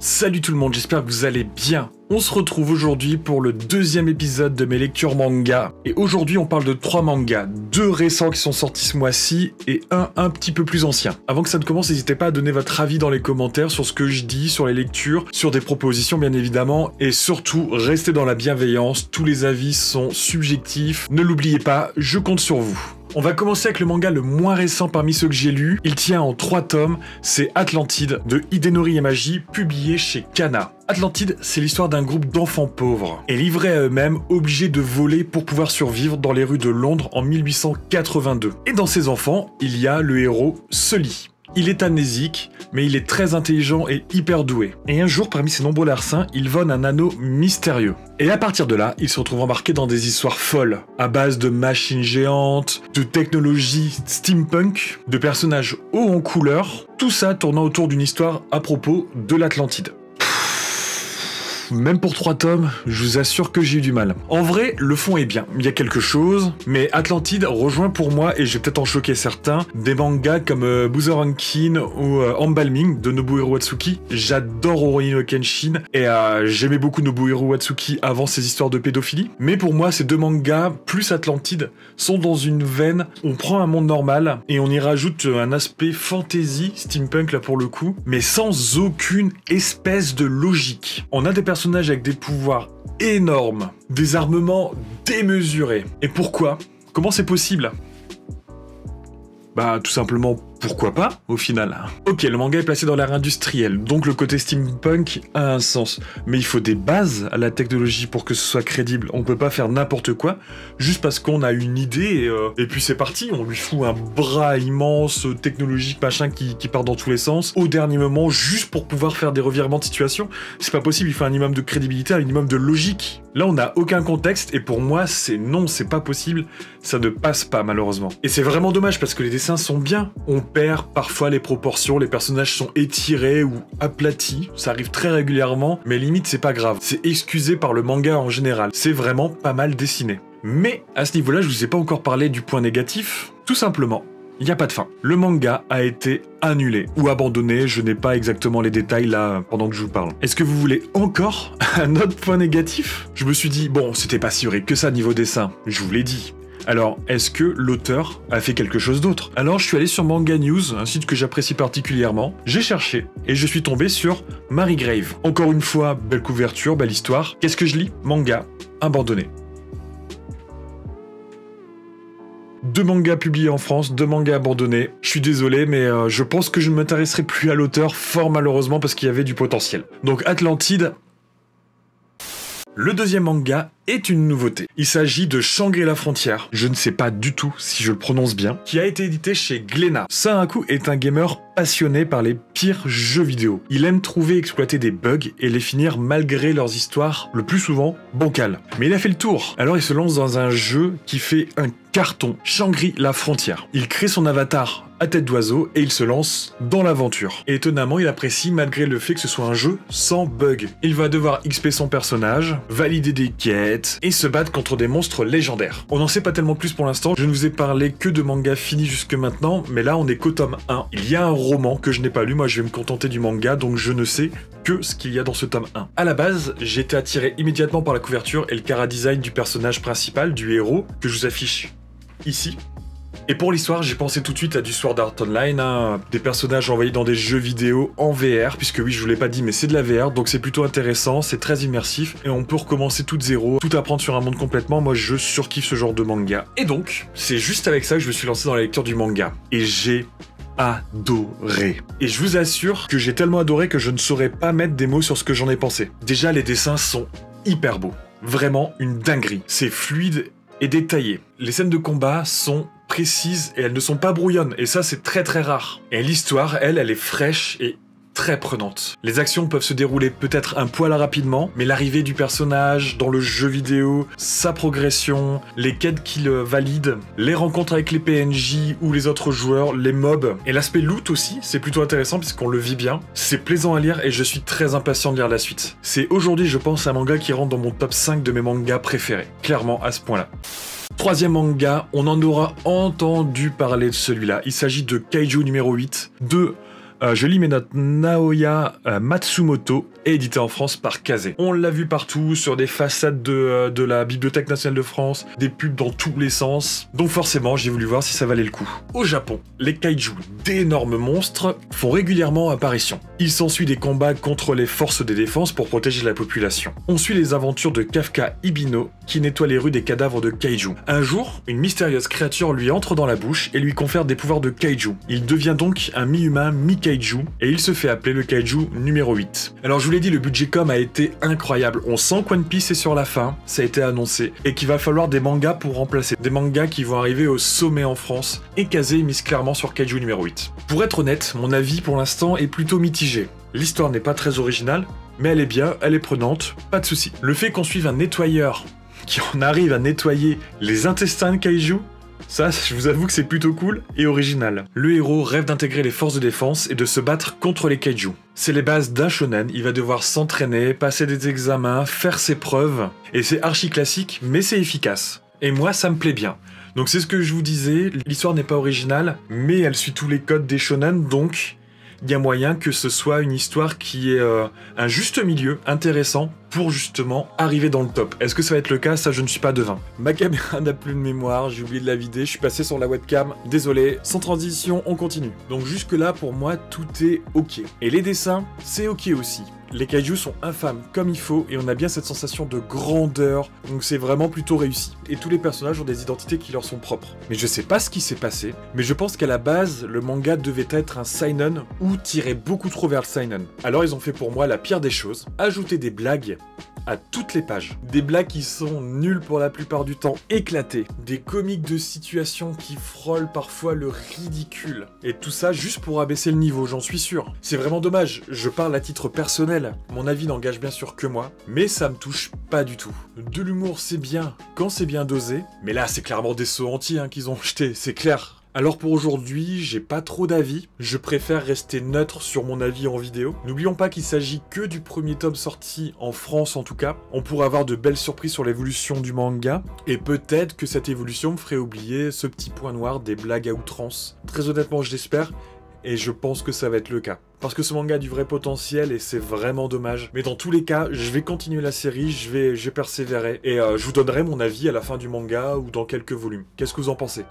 Salut tout le monde, j'espère que vous allez bien. On se retrouve aujourd'hui pour le deuxième épisode de mes lectures manga. Et aujourd'hui on parle de 3 mangas, 2 récents qui sont sortis ce mois-ci et un petit peu plus ancien. Avant que ça ne commence, n'hésitez pas à donner votre avis dans les commentaires sur ce que je dis, sur les lectures, sur des propositions bien évidemment. Et surtout, restez dans la bienveillance, tous les avis sont subjectifs. Ne l'oubliez pas, je compte sur vous. On va commencer avec le manga le moins récent parmi ceux que j'ai lus. Il tient en 3 tomes, c'est Atlantide de Hidenori Yamaji, publié chez Kana. Atlantide, c'est l'histoire d'un groupe d'enfants pauvres, et livrés à eux-mêmes, obligés de voler pour pouvoir survivre dans les rues de Londres en 1882. Et dans ces enfants, il y a le héros Sully. Il est amnésique, mais il est très intelligent et hyper doué. Et un jour, parmi ses nombreux larcins, il vole un anneau mystérieux. Et à partir de là, il se retrouve embarqué dans des histoires folles, à base de machines géantes, de technologie steampunk, de personnages hauts en couleur, tout ça tournant autour d'une histoire à propos de l'Atlantide. Même pour 3 tomes, je vous assure que j'ai eu du mal. En vrai, le fond est bien, il y a quelque chose, mais Atlantide rejoint pour moi, et je vais peut-être en choquer certains, des mangas comme Buzzer-Rankin ou Embalming de Nobuhiro Watsuki. J'adore Rurouni no Kenshin, et j'aimais beaucoup Nobuhiro Watsuki avant ses histoires de pédophilie. Mais pour moi, ces 2 mangas, plus Atlantide, sont dans une veine, on prend un monde normal, et on y rajoute un aspect fantasy, steampunk là pour le coup, mais sans aucune espèce de logique. On a des personnages avec des pouvoirs énormes, des armements démesurés. Et pourquoi ? Comment c'est possible ? Bah tout simplement, pourquoi pas, au final. Ok, le manga est placé dans l'ère industrielle, donc le côté steampunk a un sens. Mais il faut des bases à la technologie pour que ce soit crédible. On peut pas faire n'importe quoi, juste parce qu'on a une idée, et puis c'est parti, on lui fout un bras immense, technologique, machin, qui part dans tous les sens, au dernier moment, juste pour pouvoir faire des revirements de situation. C'est pas possible, il faut un minimum de crédibilité, un minimum de logique. Là, on n'a aucun contexte, et pour moi, c'est non, c'est pas possible, ça ne passe pas, malheureusement. Et c'est vraiment dommage, parce que les dessins sont bien. On perd parfois les proportions, les personnages sont étirés ou aplatis, ça arrive très régulièrement, mais limite c'est pas grave, c'est excusé par le manga en général, c'est vraiment pas mal dessiné. Mais à ce niveau-là, je vous ai pas encore parlé du point négatif, tout simplement, il n'y a pas de fin. Le manga a été annulé ou abandonné, je n'ai pas exactement les détails là pendant que je vous parle. Est-ce que vous voulez encore un autre point négatif ? Je me suis dit, bon, c'était pas si horrible que ça niveau dessin, je vous l'ai dit. Alors, est-ce que l'auteur a fait quelque chose d'autre ? Alors, je suis allé sur Manga News, un site que j'apprécie particulièrement. J'ai cherché et je suis tombé sur Mary Grave. Encore une fois, belle couverture, belle histoire. Qu'est-ce que je lis ? Manga abandonné. 2 mangas publiés en France, 2 mangas abandonnés. Je suis désolé, mais je pense que je ne m'intéresserai plus à l'auteur, fort malheureusement, parce qu'il y avait du potentiel. Donc, Atlantide. Le deuxième manga est une nouveauté. Il s'agit de Shangri-La Frontière, je ne sais pas du tout si je le prononce bien, qui a été édité chez Glénat. Sanraku est un gamer passionné par les pires jeux vidéo. Il aime trouver et exploiter des bugs et les finir malgré leurs histoires, le plus souvent, bancales. Mais il a fait le tour, alors il se lance dans un jeu qui fait un carton, Shangri-La Frontière. Il crée son avatar à tête d'oiseau et il se lance dans l'aventure. Et étonnamment, il apprécie malgré le fait que ce soit un jeu sans bug. Il va devoir XP son personnage, valider des quêtes et se battre contre des monstres légendaires. On n'en sait pas tellement plus pour l'instant, je ne vous ai parlé que de mangas finis jusque maintenant, mais là on est qu'au tome 1. Il y a un roman que je n'ai pas lu, moi je vais me contenter du manga, donc je ne sais que ce qu'il y a dans ce tome 1. À la base, j'ai été attiré immédiatement par la couverture et le chara-design du personnage principal, du héros, que je vous affiche ici. Et pour l'histoire, j'ai pensé tout de suite à du Sword Art Online, hein, des personnages envoyés dans des jeux vidéo en VR, puisque oui, je vous l'ai pas dit, mais c'est de la VR, donc c'est plutôt intéressant, c'est très immersif, et on peut recommencer tout de zéro, tout apprendre sur un monde complètement. Moi, je surkiffe ce genre de manga. Et donc, c'est juste avec ça que je me suis lancé dans la lecture du manga. Et j'ai adoré. Et je vous assure que j'ai tellement adoré que je ne saurais pas mettre des mots sur ce que j'en ai pensé. Déjà, les dessins sont hyper beaux. Vraiment une dinguerie. C'est fluide et détaillé. Les scènes de combat sont précises et elles ne sont pas brouillonnes, et ça c'est très très rare. Et l'histoire, elle est fraîche et très prenante. Les actions peuvent se dérouler peut-être un poil rapidement, mais l'arrivée du personnage dans le jeu vidéo, sa progression, les quêtes qu'il valide, les rencontres avec les PNJ ou les autres joueurs, les mobs, et l'aspect loot aussi, c'est plutôt intéressant puisqu'on le vit bien. C'est plaisant à lire et je suis très impatient de lire la suite. C'est aujourd'hui, je pense, un manga qui rentre dans mon top 5 de mes mangas préférés, clairement à ce point-là. Troisième manga, on en aura entendu parler de celui-là. Il s'agit de Kaiju numéro 8, de Je lis mes notes. Naoya Matsumoto est édité en France par Kazé. On l'a vu partout, sur des façades de la Bibliothèque nationale de France, des pubs dans tous les sens. Donc forcément, j'ai voulu voir si ça valait le coup. Au Japon, les kaiju, d'énormes monstres, font régulièrement apparition. Il s'ensuit des combats contre les forces de défense pour protéger la population. On suit les aventures de Kafka Ibino, qui nettoie les rues des cadavres de kaiju. Un jour, une mystérieuse créature lui entre dans la bouche et lui confère des pouvoirs de kaiju. Il devient donc un mi-humain, mi-kaiju, et il se fait appeler le kaiju numéro 8. Alors je vous l'ai dit, le budget com a été incroyable. On sent qu'One Piece est sur la fin, ça a été annoncé, et qu'il va falloir des mangas pour remplacer. Des mangas qui vont arriver au sommet en France, et Kazé mise clairement sur kaiju numéro 8. Pour être honnête, mon avis pour l'instant est plutôt mitigé. L'histoire n'est pas très originale, mais elle est bien, elle est prenante, pas de souci. Le fait qu'on suive un nettoyeur qui en arrive à nettoyer les intestins de kaiju, ça, je vous avoue que c'est plutôt cool et original. Le héros rêve d'intégrer les forces de défense et de se battre contre les kaiju. C'est les bases d'un shonen, il va devoir s'entraîner, passer des examens, faire ses preuves, et c'est archi classique, mais c'est efficace. Et moi, ça me plaît bien. Donc c'est ce que je vous disais, l'histoire n'est pas originale, mais elle suit tous les codes des shonen, donc il y a moyen que ce soit une histoire qui est un juste milieu intéressant pour justement arriver dans le top. Est-ce que ça va être le cas? Ça, je ne suis pas devin. Ma caméra n'a plus de mémoire, j'ai oublié de la vider, je suis passé sur la webcam, désolé. Sans transition, on continue. Donc jusque là, pour moi, tout est ok. Et les dessins, c'est ok aussi. Les kaiju sont infâmes comme il faut et on a bien cette sensation de grandeur, donc c'est vraiment plutôt réussi. Et tous les personnages ont des identités qui leur sont propres. Mais je sais pas ce qui s'est passé, mais je pense qu'à la base, le manga devait être un seinen ou tirait beaucoup trop vers le seinen. Alors ils ont fait pour moi la pire des choses, ajouter des blagues à toutes les pages. Des blagues qui sont nulles pour la plupart du temps, éclatées. Des comiques de situation qui frôlent parfois le ridicule. Et tout ça juste pour abaisser le niveau, j'en suis sûr. C'est vraiment dommage, je parle à titre personnel. Mon avis n'engage bien sûr que moi, mais ça me touche pas du tout. De l'humour c'est bien, quand c'est bien dosé, mais là c'est clairement des seaux entiers qu'ils ont jetés, c'est clair. Alors pour aujourd'hui, j'ai pas trop d'avis, je préfère rester neutre sur mon avis en vidéo. N'oublions pas qu'il s'agit que du premier tome sorti en France en tout cas. On pourrait avoir de belles surprises sur l'évolution du manga, et peut-être que cette évolution me ferait oublier ce petit point noir des blagues à outrance. Très honnêtement, je l'espère, et je pense que ça va être le cas. Parce que ce manga a du vrai potentiel et c'est vraiment dommage. Mais dans tous les cas, je vais continuer la série, je vais persévérer. Et je vous donnerai mon avis à la fin du manga ou dans quelques volumes. Qu'est-ce que vous en pensez?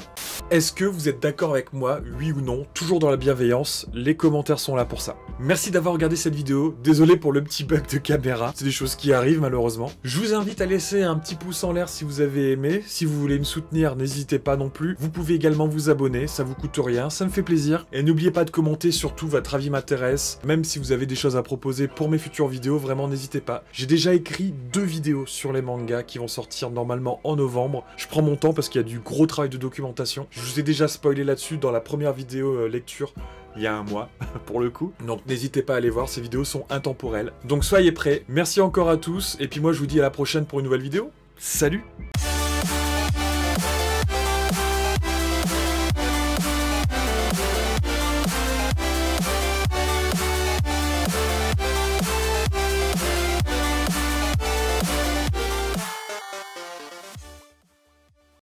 Est-ce que vous êtes d'accord avec moi, oui ou non? Toujours dans la bienveillance, les commentaires sont là pour ça. Merci d'avoir regardé cette vidéo. Désolé pour le petit bug de caméra. C'est des choses qui arrivent malheureusement. Je vous invite à laisser un petit pouce en l'air si vous avez aimé. Si vous voulez me soutenir, n'hésitez pas non plus. Vous pouvez également vous abonner, ça vous coûte rien, ça me fait plaisir. Et n'oubliez pas de commenter, surtout votre avis m'intéresse. Même si vous avez des choses à proposer pour mes futures vidéos, vraiment n'hésitez pas. J'ai déjà écrit 2 vidéos sur les mangas qui vont sortir normalement en novembre. Je prends mon temps parce qu'il y a du gros travail de documentation. Je vous ai déjà spoilé là-dessus dans la première vidéo lecture il y a un mois, pour le coup. Donc n'hésitez pas à aller voir, ces vidéos sont intemporelles. Donc soyez prêts. Merci encore à tous, et puis moi je vous dis à la prochaine pour une nouvelle vidéo. Salut!